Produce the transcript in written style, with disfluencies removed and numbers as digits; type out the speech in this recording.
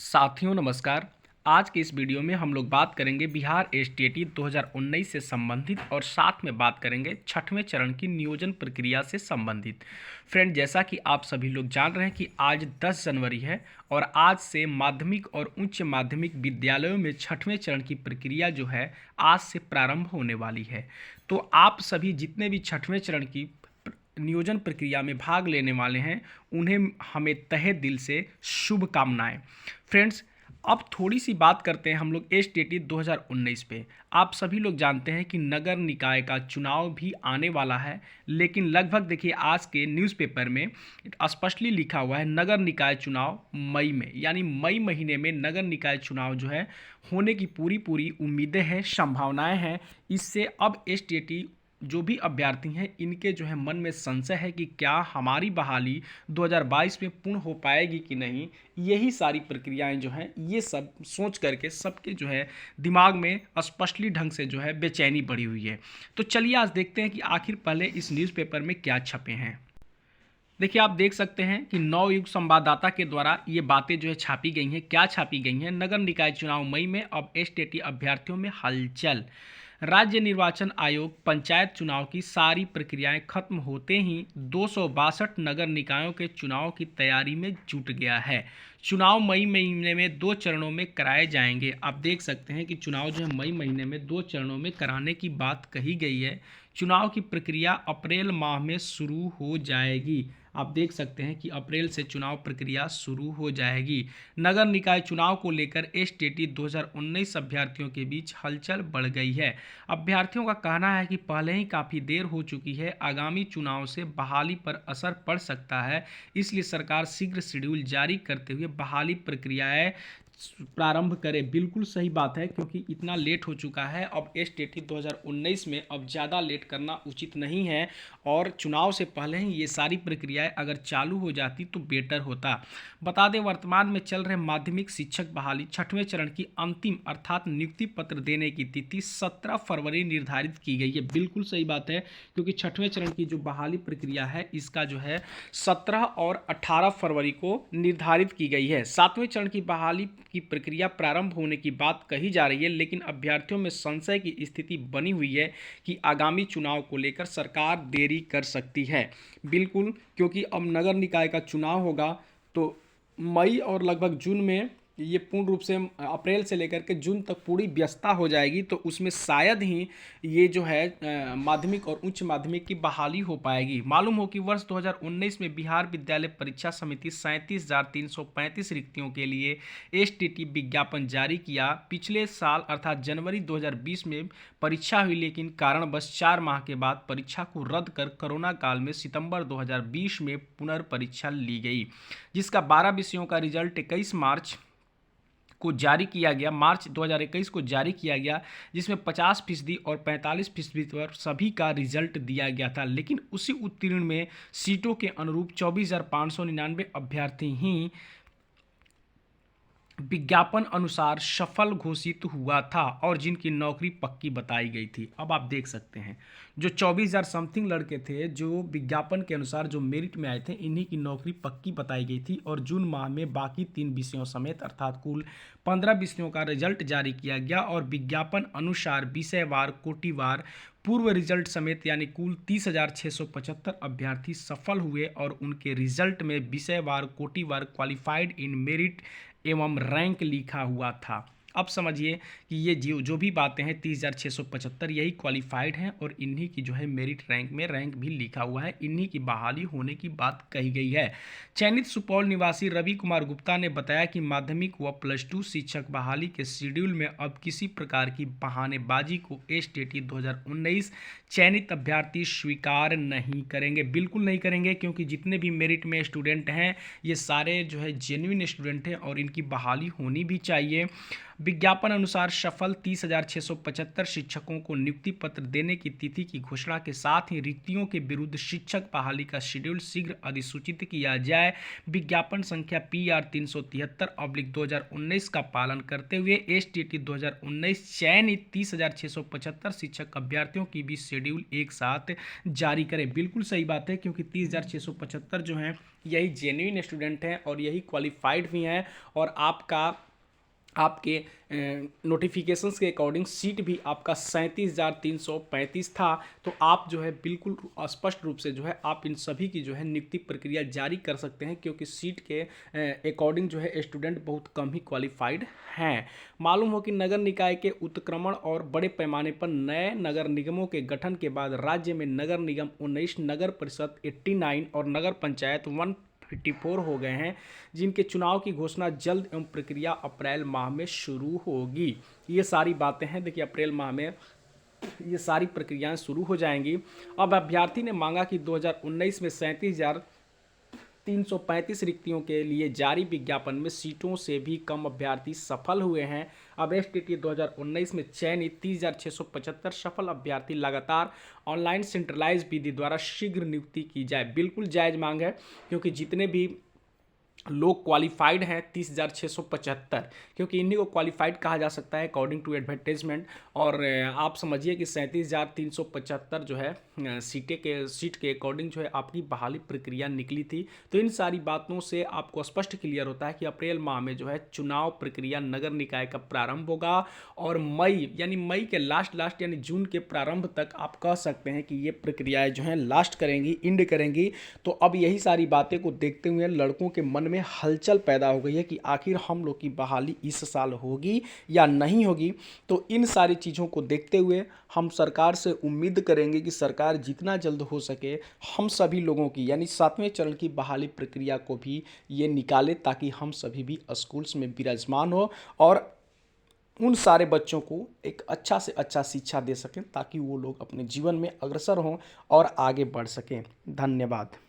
साथियों नमस्कार। आज के इस वीडियो में हम लोग बात करेंगे बिहार एसटीईटी 2019 से संबंधित और साथ में बात करेंगे छठवें चरण की नियोजन प्रक्रिया से संबंधित। फ्रेंड, जैसा कि आप सभी लोग जान रहे हैं कि आज 10 जनवरी है और आज से माध्यमिक और उच्च माध्यमिक विद्यालयों में छठवें चरण की प्रक्रिया जो है आज से प्रारंभ होने वाली है। तो आप सभी जितने भी छठवें चरण की नियोजन प्रक्रिया में भाग लेने वाले हैं उन्हें हमें तहे दिल से शुभकामनाएं। फ्रेंड्स, अब थोड़ी सी बात करते हैं हम लोग एसटीईटी 2019 पे। आप सभी लोग जानते हैं कि नगर निकाय का चुनाव भी आने वाला है, लेकिन लगभग देखिए आज के न्यूज़पेपर में स्पष्टली लिखा हुआ है नगर निकाय चुनाव मई में, यानी मई महीने में नगर निकाय चुनाव जो है होने की पूरी पूरी उम्मीदें हैं, संभावनाएं हैं। इससे अब एसटीईटी जो भी अभ्यर्थी हैं इनके जो है मन में संशय है कि क्या हमारी बहाली 2022 में पूर्ण हो पाएगी कि नहीं। यही सारी प्रक्रियाएं जो हैं ये सब सोच करके सबके जो है दिमाग में स्पष्टली ढंग से जो है बेचैनी बढ़ी हुई है। तो चलिए आज देखते हैं कि आखिर पहले इस न्यूज़पेपर में क्या छपे हैं। देखिए, आप देख सकते हैं कि नवयुग संवाददाता के द्वारा ये बातें जो है छापी गई हैं। क्या छापी गई हैं? नगर निकाय चुनाव मई में, अब एसटीईटी अभ्यर्थियों में हलचल। राज्य निर्वाचन आयोग पंचायत चुनाव की सारी प्रक्रियाएं खत्म होते ही 262 नगर निकायों के चुनाव की तैयारी में जुट गया है। चुनाव मई महीने में 2 चरणों में कराए जाएंगे। आप देख सकते हैं कि चुनाव जो है मई महीने में 2 चरणों में कराने की बात कही गई है। चुनाव की प्रक्रिया अप्रैल माह में शुरू हो जाएगी। आप देख सकते हैं कि अप्रैल से चुनाव प्रक्रिया शुरू हो जाएगी। नगर निकाय चुनाव को लेकर एसटीईटी 2019 अभ्यर्थियों के बीच हलचल बढ़ गई है। अभ्यर्थियों का कहना है कि पहले ही काफ़ी देर हो चुकी है, आगामी चुनाव से बहाली पर असर पड़ सकता है, इसलिए सरकार शीघ्र शेड्यूल जारी करते हुए बहाली प्रक्रियाएं प्रारंभ करे। बिल्कुल सही बात है, क्योंकि इतना लेट हो चुका है। अब एसटीईटी 2019 में अब ज़्यादा लेट करना उचित नहीं है और चुनाव से पहले ही ये सारी प्रक्रियाएं अगर चालू हो जाती तो बेटर होता। बता दें, वर्तमान में चल रहे माध्यमिक शिक्षक बहाली छठवें चरण की अंतिम अर्थात नियुक्ति पत्र देने की तिथि 17 फरवरी निर्धारित की गई है। बिल्कुल सही बात है, क्योंकि छठवें चरण की जो बहाली प्रक्रिया है इसका जो है 17 और 18 फरवरी को निर्धारित की गई है। सातवें चरण की बहाली की प्रक्रिया प्रारंभ होने की बात कही जा रही है, लेकिन अभ्यर्थियों में संशय की स्थिति बनी हुई है कि आगामी चुनाव को लेकर सरकार देरी कर सकती है। बिल्कुल, क्योंकि अब नगर निकाय का चुनाव होगा तो मई और लगभग जून में ये पूर्ण रूप से अप्रैल से लेकर के जून तक पूरी व्यस्तता हो जाएगी, तो उसमें शायद ही ये जो है माध्यमिक और उच्च माध्यमिक की बहाली हो पाएगी। मालूम हो कि वर्ष 2019 में बिहार विद्यालय परीक्षा समिति 37,335 रिक्तियों के लिए एसटीईटी विज्ञापन जारी किया। पिछले साल अर्थात जनवरी 2020 में परीक्षा हुई, लेकिन कारणवश 4 माह के बाद परीक्षा को रद्द कर कोरोना काल में सितंबर 2020 में पुनर्परीक्षा ली गई, जिसका 12 विषयों का रिजल्ट 21 मार्च को जारी किया गया। मार्च 2021 को जारी किया गया, जिसमें 50% और 45% पर सभी का रिजल्ट दिया गया था, लेकिन उसी उत्तीर्ण में सीटों के अनुरूप 24,599 अभ्यर्थी ही विज्ञापन अनुसार सफल घोषित हुआ था और जिनकी नौकरी पक्की बताई गई थी। अब आप देख सकते हैं जो 24,000 समथिंग लड़के थे जो विज्ञापन के अनुसार जो मेरिट में आए थे, इन्हीं की नौकरी पक्की बताई गई थी और जून माह में बाकी 3 विषयों समेत अर्थात कुल 15 विषयों का रिजल्ट जारी किया गया और विज्ञापन अनुसार विषयवार कोटिवार पूर्व रिजल्ट समेत यानी कुल 30,675 अभ्यर्थी सफल हुए और उनके रिजल्ट में विषयवार कोटिवार क्वालिफाइड इन मेरिट एवं रैंक लिखा हुआ था। अब समझिए कि ये जो भी बातें हैं 30,675 यही क्वालिफाइड हैं और इन्हीं की जो है मेरिट रैंक में रैंक भी लिखा हुआ है, इन्हीं की बहाली होने की बात कही गई है। चयनित सुपौल निवासी रवि कुमार गुप्ता ने बताया कि माध्यमिक व +2 शिक्षक बहाली के शेड्यूल में अब किसी प्रकार की बहानेबाजी को एसटीईटी 2019 चयनित अभ्यर्थी स्वीकार नहीं करेंगे। बिल्कुल नहीं करेंगे, क्योंकि जितने भी मेरिट में स्टूडेंट हैं ये सारे जो है जेन्युइन स्टूडेंट हैं और इनकी बहाली होनी भी चाहिए। विज्ञापन अनुसार सफल 30,675 शिक्षकों को नियुक्ति पत्र देने की तिथि की घोषणा के साथ ही रिक्तियों के विरुद्ध शिक्षक बहाली का शेड्यूल शीघ्र अधिसूचित किया जाए। विज्ञापन संख्या PR 373/2019 का पालन करते हुए STT 2019 चयनित 30,675 शिक्षक अभ्यर्थियों की भी शेड्यूल एक साथ जारी करें। बिल्कुल सही बात है, क्योंकि 30,675 जो हैं यही जेन्युइन स्टूडेंट हैं और यही क्वालिफाइड भी हैं, और आपके नोटिफिकेशंस के अकॉर्डिंग सीट भी आपका 37,335 था। तो आप जो है बिल्कुल स्पष्ट रूप से जो है आप इन सभी की जो है नियुक्ति प्रक्रिया जारी कर सकते हैं, क्योंकि सीट के अकॉर्डिंग जो है स्टूडेंट बहुत कम ही क्वालिफाइड हैं। मालूम हो कि नगर निकाय के उत्क्रमण और बड़े पैमाने पर नए नगर निगमों के गठन के बाद राज्य में नगर निगम 19, नगर परिषद 89 और नगर पंचायत 154 हो गए हैं, जिनके चुनाव की घोषणा जल्द एवं प्रक्रिया अप्रैल माह में शुरू होगी। ये सारी बातें हैं, देखिए अप्रैल माह में ये सारी प्रक्रियाएं शुरू हो जाएंगी। अब अभ्यर्थी ने मांगा कि 2019 में 37,335 रिक्तियों के लिए जारी विज्ञापन में सीटों से भी कम अभ्यर्थी सफल हुए हैं। अब STT 2019 में चयनित 30,675 सफल अभ्यर्थी लगातार ऑनलाइन सेंट्रलाइज विधि द्वारा शीघ्र नियुक्ति की जाए। बिल्कुल जायज़ मांग है, क्योंकि जितने भी लोग क्वालिफाइड हैं 30,675, क्योंकि इन्हीं को क्वालिफाइड कहा जा सकता है अकॉर्डिंग टू एडवर्टाइजमेंट। और आप समझिए कि 37,375 जो है सीट के अकॉर्डिंग जो है आपकी बहाली प्रक्रिया निकली थी। तो इन सारी बातों से आपको स्पष्ट क्लियर होता है कि अप्रैल माह में जो है चुनाव प्रक्रिया नगर निकाय का प्रारंभ होगा, और मई के लास्ट यानी जून के प्रारंभ तक आप कह सकते हैं कि ये प्रक्रियाएं जो हैं लास्ट करेंगी, इंड करेंगी। तो अब यही सारी बातें को देखते हुए लड़कों के मन में हलचल पैदा हो गई है कि आखिर हम लोग की बहाली इस साल होगी या नहीं होगी। तो इन सारी चीज़ों को देखते हुए हम सरकार से उम्मीद करेंगे कि सरकार जितना जल्द हो सके हम सभी लोगों की यानी 7वें चरण की बहाली प्रक्रिया को भी ये निकाले, ताकि हम सभी भी स्कूल्स में विराजमान हो और उन सारे बच्चों को एक अच्छा से अच्छा शिक्षा दे सकें, ताकि वो लोग अपने जीवन में अग्रसर हों और आगे बढ़ सकें। धन्यवाद।